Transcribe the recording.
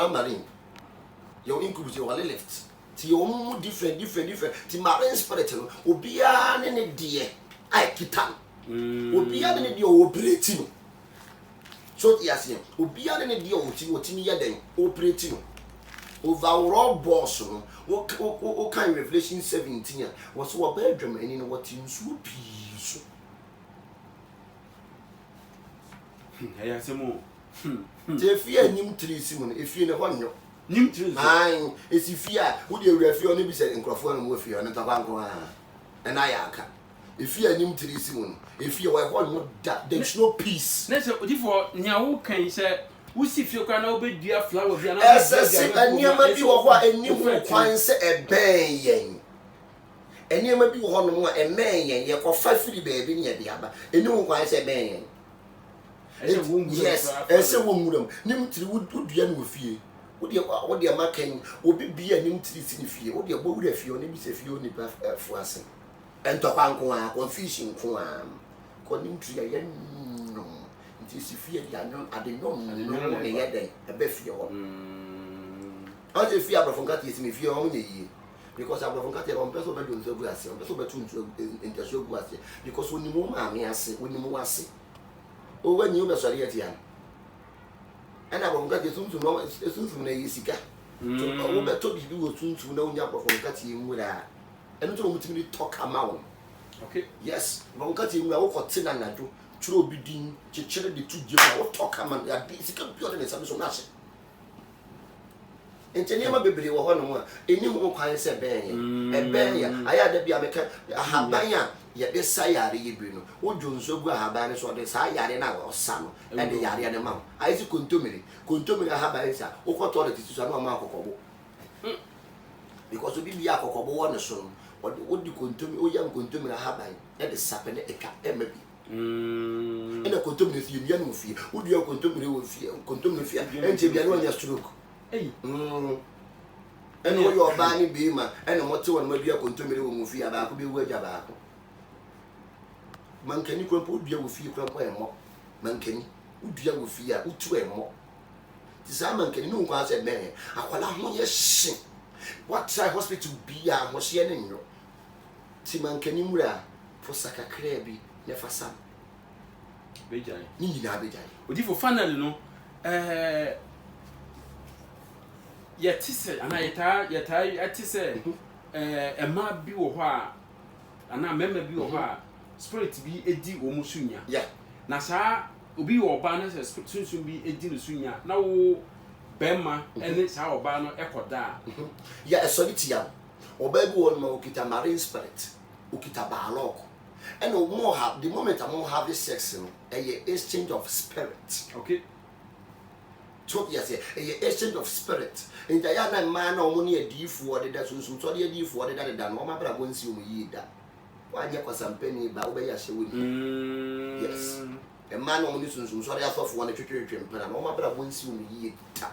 marine your incubus your left ti your different ti marine spirit no obia ne de ai kita obia ne de operate no so yes obia ne de otimi ya den operate no overall boss no what kind Revelation 17 was what bedroom and in what in so peace I say more if you nim 3 simon if you know one nim 3 ai is if you would you refer on be said in crofo and with you and tabanko and ayaka if you nim 3 simon if you were one there's no peace na say for nya wo kan say wo si fie kwa na obedua flower bia na ese aniama bi wo ho anim kwan se eben yen aniama bi wo ho no a emen yen ye ko fa firi baabi ne ye bia ba enu kwan se eben yen yes ese wo nguram nim tiri wudua no fie wo de makan obi bia nim tiri si fie wo de bo wura fie oni bi se fie oni ba fu ase ento kwanko a confusion ko a ko nim tiri ya no nti fie dia no ade no ne ye den e be fie ho ade fie abrafonka ti si me fie ho ne yi because abrafonka ti on person be do nso bu ase on person be tu nso interso bu ase because oni mo ma me ase oni mo ase o when you be sorry at yan and abrafonka ti sunsun na yi sika to o be to bi wo sunsun na onya abrafonka ti mu da eno to mo timi talk amount okay yes abrafonka ti mu a wo ko tina na do churo bi din chechere de tuje ma wo talk amount ya sika bi o de sabi so na se encheni ma bebre wo ho no a eni mo kwan se ben ya aya da bia meka ahaban ya ye de sayare ye bi no ojo nso gu ahaban so de sayare na wo sa no e de yare ne ma ayi si kontomire ahaban sa wo ko to de tisu na ma akokobo because obi bia akokobo wo ne so no wo di kontomire o ya kontomire ahaban e de sape ne eka e ma bi ena kontomire fi bia no fi wo di kontomire wo fi kontomire fi enche bia no nya stroke eno yo ba ni bi ma eno mo te won ma bia kontomire wo mu fi aba ko be wu aja ba ko mankani ko po dua wo fi ko po emo mankani udua wo fi a utu emo ti sa mankani no kwa se ben akwala ho ye hye what try hospital bia ho hye ne nyo ti mankani mura fo sakakra bi ne fasam bejai ni nyina bejai odi for finally no yetise ana yeta yetise ema bi wo ho a ana mema bi wo ho a spirit bi edi wo musunya yeah na sa obi wo ba na se sunsun bi edi no sunya na wo bema ene sa wo ba no ekoda yeah soliti ya oba bi wo no okita marine spirit okita balok and more have the moment I'm have this sex no a exchange of spirit okay so yes a exchange of spirit in the yana man na omo ne adifu ode da sunsun so de adifu ode da no ma bra bonsi omo yi da wanye kwasampeni ba wo be ya hye woni yes a man omo ne sunsun so de asofo wona twetwetwe mpana no ma bra bonsi omo yi da